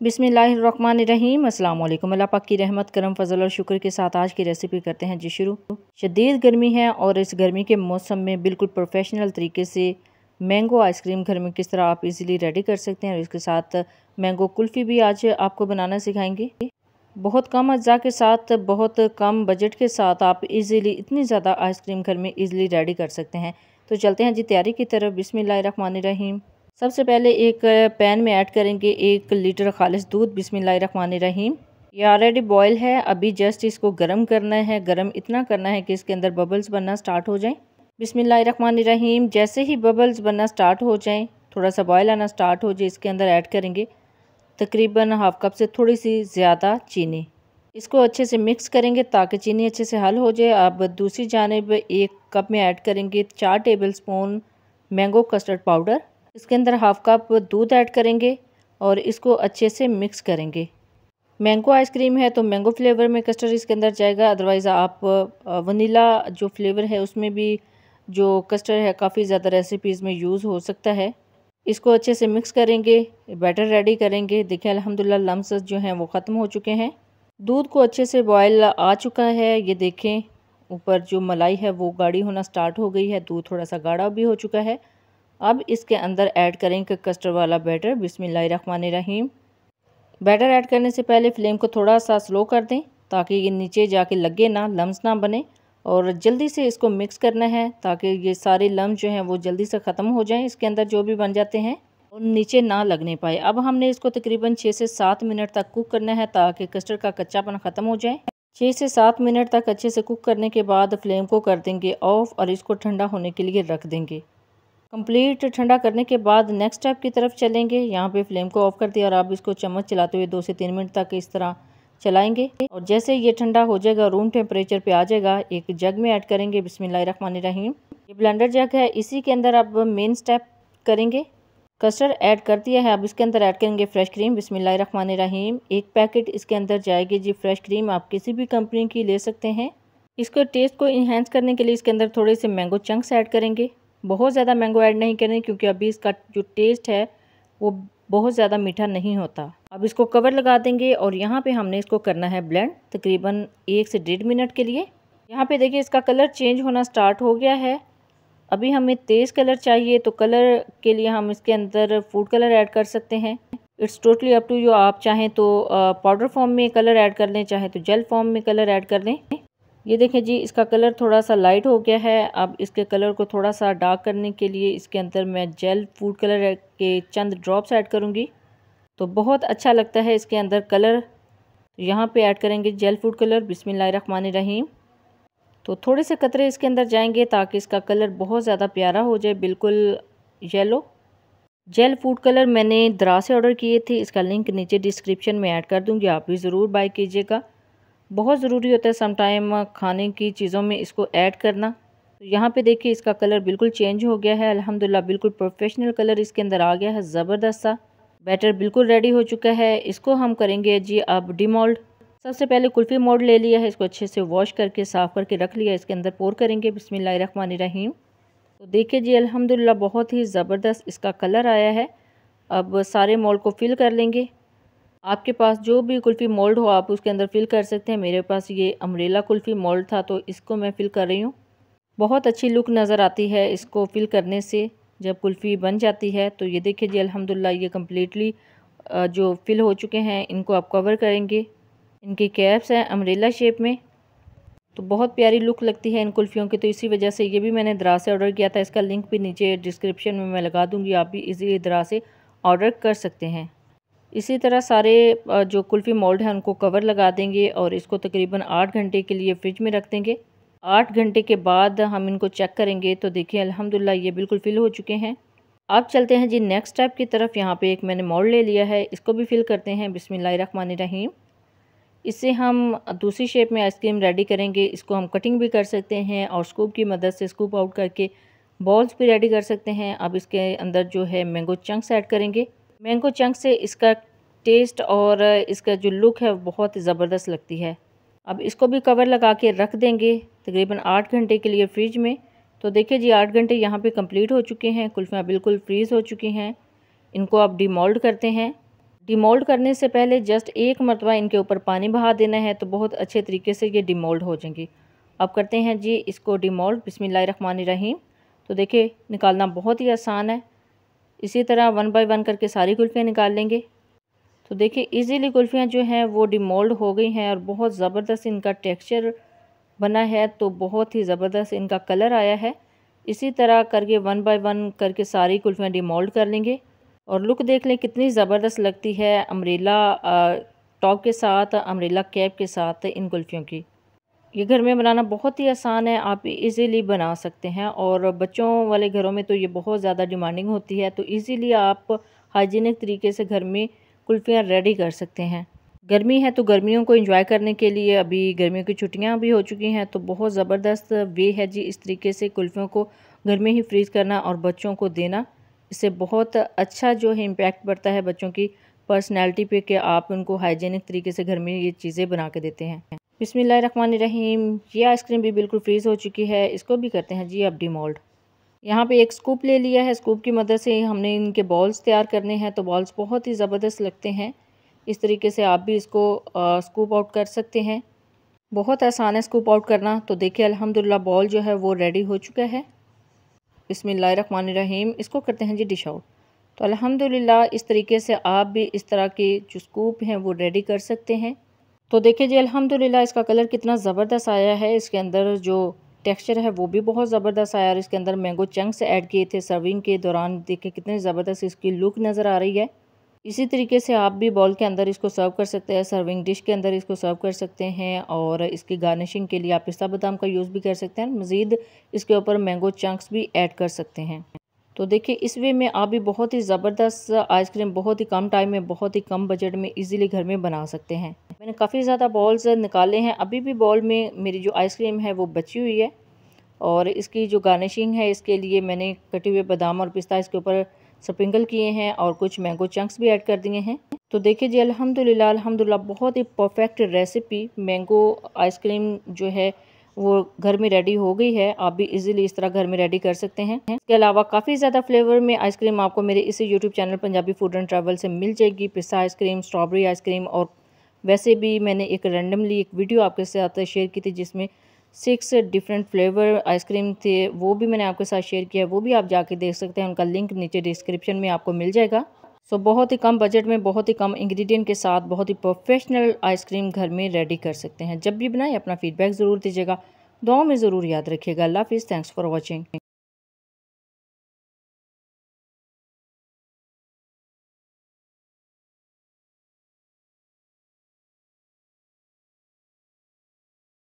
बिस्मिल्लाहिर्रहमानिर्रहीम। अस्सलाम वालेकुम। अल्लाह पाक की रहमत करम फजल और शुक्र के साथ आज की रेसिपी करते हैं जी शुरू। शदीद गर्मी है और इस गर्मी के मौसम में बिल्कुल प्रोफेशनल तरीके से मैंगो आइसक्रीम घर में किस तरह आप इजीली रेडी कर सकते हैं और इसके साथ मैंगो कुल्फ़ी भी आज आपको बनाना सिखाएंगे। बहुत कम अज्जा के साथ, बहुत कम बजट के साथ आप इजीली इतनी ज़्यादा आइसक्रीम घर में इजीली रेडी कर सकते हैं। तो चलते हैं जी तैयारी की तरफ। बिस्मिल्लाहिर्रहमानिर्रहीम। सबसे पहले एक पैन में ऐड करेंगे 1 लीटर खालिस दूध। बिस्मिल्लाहिर्रहमानिर्रहीम। ये ऑलरेडी बॉयल है, अभी जस्ट इसको गर्म करना है। गर्म इतना करना है कि इसके अंदर बबल्स बनना स्टार्ट हो जाएं। बिस्मिल्लाहिर्रहमानिर्रहीम। जैसे ही बबल्स बनना स्टार्ट हो जाएं, थोड़ा सा बॉयल आना स्टार्ट हो जाए, इसके अंदर ऐड करेंगे तकरीबन हाफ कप से थोड़ी सी ज़्यादा चीनी। इसको अच्छे से मिक्स करेंगे ताकि चीनी अच्छे से हल हो जाए। अब दूसरी जानिब 1 कप में ऐड करेंगे 4 table spoon mango custard powder. इसके अंदर हाफ कप दूध ऐड करेंगे और इसको अच्छे से मिक्स करेंगे। मैंगो आइसक्रीम है तो मैंगो फ्लेवर में कस्टर्ड इसके अंदर जाएगा, अदरवाइज़ आप वनीला जो फ्लेवर है उसमें भी जो कस्टर्ड है काफ़ी ज़्यादा रेसिपीज़ में यूज़ हो सकता है। इसको अच्छे से मिक्स करेंगे, बैटर रेडी करेंगे। देखिए अल्हम्दुलिल्लाह लम्स जो हैं वो ख़त्म हो चुके हैं। दूध को अच्छे से बॉयल आ चुका है। ये देखें ऊपर जो मलाई है वो गाढ़ी होना स्टार्ट हो गई है, दूध थोड़ा सा गाढ़ा भी हो चुका है। अब इसके अंदर ऐड करेंगे कस्टर्ड वाला बैटर। बिस्मिल्लाहिर्रहमानिर्रहीम। बैटर ऐड करने से पहले फ्लेम को थोड़ा सा स्लो कर दें ताकि ये नीचे जाके लगे ना, लम्स ना बने। और जल्दी से इसको मिक्स करना है ताकि ये सारे लम्स जो हैं वो जल्दी से ख़त्म हो जाएं, इसके अंदर जो भी बन जाते हैं और नीचे ना लगने पाए। अब हमने इसको तकरीबन 6 से 7 मिनट तक कुक करना है ताकि कस्टर्ड का कच्चापन ख़त्म हो जाए। 6 से 7 मिनट तक अच्छे से कुक करने के बाद फ्लेम को कर देंगे ऑफ और इसको ठंडा होने के लिए रख देंगे। कंप्लीट ठंडा करने के बाद नेक्स्ट स्टेप की तरफ चलेंगे। यहाँ पे फ्लेम को ऑफ कर दिया और आप इसको चम्मच चलाते हुए 2 से 3 मिनट तक इस तरह चलाएंगे और जैसे ये ठंडा हो जाएगा, रूम टेम्परेचर पे आ जाएगा, एक जग में ऐड करेंगे। बिस्मिल्लाहिर्रहमानिर्रहीम। ये ब्लेंडर जग है, इसी के अंदर अब मेन स्टेप करेंगे। कस्टर्ड ऐड कर दिया है, अब इसके अंदर ऐड करेंगे फ्रेश क्रीम। बिस्मिल्लाहिर्रहमानिर्रहीम। 1 पैकेट इसके अंदर जाएगी जी फ्रेश क्रीम, आप किसी भी कंपनी की ले सकते हैं। इसको टेस्ट को इन्हेंस करने के लिए इसके अंदर थोड़े से मैंगो चंक्स ऐड करेंगे। बहुत ज़्यादा मैंगो ऐड नहीं करें क्योंकि अभी इसका जो टेस्ट है वो बहुत ज़्यादा मीठा नहीं होता। अब इसको कवर लगा देंगे और यहाँ पे हमने इसको करना है ब्लेंड तकरीबन 1 से 1.5 मिनट के लिए। यहाँ पे देखिए इसका कलर चेंज होना स्टार्ट हो गया है। अभी हमें तेज़ कलर चाहिए तो कलर के लिए हम इसके अंदर फूड कलर ऐड कर सकते हैं। It's totally up to you. आप चाहें तो पाउडर फॉर्म में कलर ऐड कर लें, चाहे तो जेल फॉर्म में कलर ऐड कर लें। ये देखें जी इसका कलर थोड़ा सा लाइट हो गया है। अब इसके कलर को थोड़ा सा डार्क करने के लिए इसके अंदर मैं जेल फूड कलर के चंद ड्रॉप्स ऐड करूँगी तो बहुत अच्छा लगता है इसके अंदर कलर। यहाँ पे ऐड करेंगे जेल फूड कलर। बिस्मिल्लाहिर्रहमानिर्रहीम। तो थोड़े से कतरे इसके अंदर जाएंगे ताकि इसका कलर बहुत ज़्यादा प्यारा हो जाए, बिल्कुल येलो। जेल फूड कलर मैंने दरा से ऑर्डर किए थे, इसका लिंक नीचे डिस्क्रिप्शन में ऐड कर दूँगी, आप भी ज़रूर बाय कीजिएगा। बहुत ज़रूरी होता है समटाइम खाने की चीज़ों में इसको ऐड करना। तो यहाँ पे देखिए इसका कलर बिल्कुल चेंज हो गया है। अल्हम्दुलिल्लाह बिल्कुल प्रोफेशनल कलर इसके अंदर आ गया है, ज़बरदस्त सा। बैटर बिल्कुल रेडी हो चुका है। इसको हम करेंगे जी अब डीमोल्ड। सबसे पहले कुल्फ़ी मोल्ड ले लिया है, इसको अच्छे से वॉश करके साफ़ करके रख लिया, इसके अंदर पोर करेंगे। बिस्मिल्लाहिर्रहमानिर्रहीम। तो देखिए जी अल्हम्दुलिल्लाह बहुत ही ज़बरदस्त इसका कलर आया है। अब सारे मोल्ड को फिल कर लेंगे। आपके पास जो भी कुल्फ़ी मोल्ड हो आप उसके अंदर फिल कर सकते हैं। मेरे पास ये अम्ब्रेला कुल्फ़ी मोल्ड था तो इसको मैं फ़िल कर रही हूँ। बहुत अच्छी लुक नज़र आती है इसको फ़िल करने से जब कुल्फ़ी बन जाती है। तो ये देखिए जी अल्हम्दुलिल्लाह ये कम्प्लीटली जो फ़िल हो चुके हैं इनको आप कवर करेंगे। इनकी कैप्स हैं अम्ब्रेला शेप में, तो बहुत प्यारी लुक लगती है इन कुल्फ़ियों की। तो इसी वजह से ये भी मैंने दरा से ऑर्डर किया था, इसका लिंक भी नीचे डिस्क्रिप्शन में मैं लगा दूँगी, आप भी ईज़िली दरा से ऑर्डर कर सकते हैं। इसी तरह सारे जो कुल्फ़ी मोल्ड हैं उनको कवर लगा देंगे और इसको तकरीबन 8 घंटे के लिए फ्रिज में रख देंगे। 8 घंटे के बाद हम इनको चेक करेंगे तो देखिए अल्हम्दुलिल्लाह ये बिल्कुल फ़िल हो चुके हैं। अब चलते हैं जी नेक्स्ट स्टेप की तरफ। यहाँ पे एक मैंने मोल्ड ले लिया है, इसको भी फिल करते हैं। बिस्मिल्लाहिर्रहमानिर्रहीम। इससे हम दूसरी शेप में आइसक्रीम रेडी करेंगे। इसको हम कटिंग भी कर सकते हैं और स्कूप की मदद से स्कूप आउट करके बॉल्स भी रेडी कर सकते हैं। अब इसके अंदर जो है मैंगो चंक्स ऐड करेंगे। मैंगो चंक से इसका टेस्ट और इसका जो लुक है बहुत ज़बरदस्त लगती है। अब इसको भी कवर लगा के रख देंगे तकरीबन 8 घंटे के लिए फ्रिज में। तो देखिए जी 8 घंटे यहाँ पे कंप्लीट हो चुके हैं, कुल्फ़ियाँ बिल्कुल फ्रीज़ हो चुकी हैं। इनको आप डीमोल्ड करते हैं। डिमोल्ड करने से पहले जस्ट एक मरतबा इनके ऊपर पानी बहा देना है तो बहुत अच्छे तरीके से ये डिमोल्ड हो जाएंगी। अब करते हैं जी इसको डिमोल्ड। बिस्मिल्लाहिर्रहमानिर्रहीम। तो देखिए निकालना बहुत ही आसान है। इसी तरह 1 बाय 1 करके सारी कुल्फ़ियाँ निकाल लेंगे। तो देखिए इजीली कुल्फ़ियाँ जो हैं वो डिमोल्ड हो गई हैं और बहुत ज़बरदस्त इनका टेक्सचर बना है, तो बहुत ही ज़बरदस्त इनका कलर आया है। इसी तरह करके 1 बाय 1 करके सारी कुल्फ़ियाँ डिमोल्ड कर लेंगे और लुक देख लें कितनी ज़बरदस्त लगती है अम्ब्रेला टॉप के साथ, अम्ब्रेला कैप के साथ इन कुल्फ़ियों की। ये घर में बनाना बहुत ही आसान है, आप इजीली बना सकते हैं और बच्चों वाले घरों में तो ये बहुत ज़्यादा डिमांडिंग होती है, तो इजीली आप हाइजीनिक तरीके से घर में कुल्फ़ियाँ रेडी कर सकते हैं। गर्मी है तो गर्मियों को एंजॉय करने के लिए अभी गर्मियों की छुट्टियां भी हो चुकी हैं, तो बहुत ज़बरदस्त वे है जी इस तरीके से कुल्फ़ियों को घर में ही फ्रीज़ करना और बच्चों को देना। इससे बहुत अच्छा जो है इम्पैक्ट पड़ता है बच्चों की पर्सनैलिटी पे कि आप उनको हाइजीनिक तरीके से घर में ये चीज़ें बना के देते हैं। बिस्मिल्लाहिर्रहमानिर्रहीम। ये आइसक्रीम भी बिल्कुल फ्रीज़ हो चुकी है, इसको भी करते हैं जी अब डिमोल्ड। यहाँ पे एक स्कूप ले लिया है, स्कूप की मदद से हमने इनके बॉल्स तैयार करने हैं, तो बॉल्स बहुत ही ज़बरदस्त लगते हैं। इस तरीके से आप भी इसको स्कूप आउट कर सकते हैं। बहुत आसान है स्कूप आउट करना। तो देखिए अल्हम्दुलिल्लाह बॉल जो है वो रेडी हो चुका है। बिस्मिल्लाहिर्रहमानिर्रहीम। इसको करते हैं जी डिश आउट। तो अल्हम्दुलिल्लाह इस तरीके से आप भी इस तरह के जो स्कूप हैं वो रेडी कर सकते हैं। तो देखिए जी अल्हम्दुलिल्लाह इसका कलर कितना ज़बरदस्त आया है। इसके अंदर जो टेक्सचर है वो भी बहुत ज़बरदस्त आया और इसके अंदर मैंगो चंक्स ऐड किए थे सर्विंग के दौरान। देखिए कितनी ज़बरदस्त इसकी लुक नज़र आ रही है। इसी तरीके से आप भी बॉल के अंदर इसको सर्व कर सकते हैं, सर्विंग डिश के अंदर इसको सर्व कर सकते हैं और इसकी गार्निशिंग के लिए आप पिस्ता बादाम का यूज़ भी कर सकते हैं। मज़ीद इसके ऊपर मैंगो चंक्स भी ऐड कर सकते हैं। तो देखिए इस वे में आप भी बहुत ही ज़बरदस्त आइसक्रीम बहुत ही कम टाइम में, बहुत ही कम बजट में इजीली घर में बना सकते हैं। मैंने काफ़ी ज़्यादा बॉल्स निकाले हैं, अभी भी बॉल में मेरी जो आइसक्रीम है वो बची हुई है और इसकी जो गार्निशिंग है इसके लिए मैंने कटे हुए बादाम और पिस्ता इसके ऊपर स्प्रिंकल किए हैं और कुछ मैंगो चंक्स भी ऐड कर दिए हैं। तो देखिए जी अल्हम्दुलिल्लाह बहुत ही परफेक्ट रेसिपी मैंगो आइसक्रीम जो है वो घर में रेडी हो गई है। आप भी इजीली इस तरह घर में रेडी कर सकते हैं। इसके अलावा काफ़ी ज़्यादा फ्लेवर में आइसक्रीम आपको मेरे इसी YouTube channel Punjabi food and travel से मिल जाएगी। पिस्ता आइसक्रीम, स्ट्रॉबेरी आइसक्रीम और वैसे भी मैंने एक रैंडमली एक वीडियो आपके साथ शेयर की थी जिसमें 6 डिफरेंट फ्लेवर आइसक्रीम थे, वो भी मैंने आपके साथ शेयर किया है, वो भी आप जाके देख सकते हैं। उनका लिंक नीचे डिस्क्रिप्शन में आपको मिल जाएगा। सो बहुत ही कम बजट में बहुत ही कम इंग्रेडिएंट के साथ बहुत ही प्रोफेशनल आइसक्रीम घर में रेडी कर सकते हैं। जब भी बनाएं अपना फीडबैक ज़रूर दीजिएगा, दुआओं में ज़रूर याद रखिएगा। अल्लाह हाफिज़। Thanks for watching.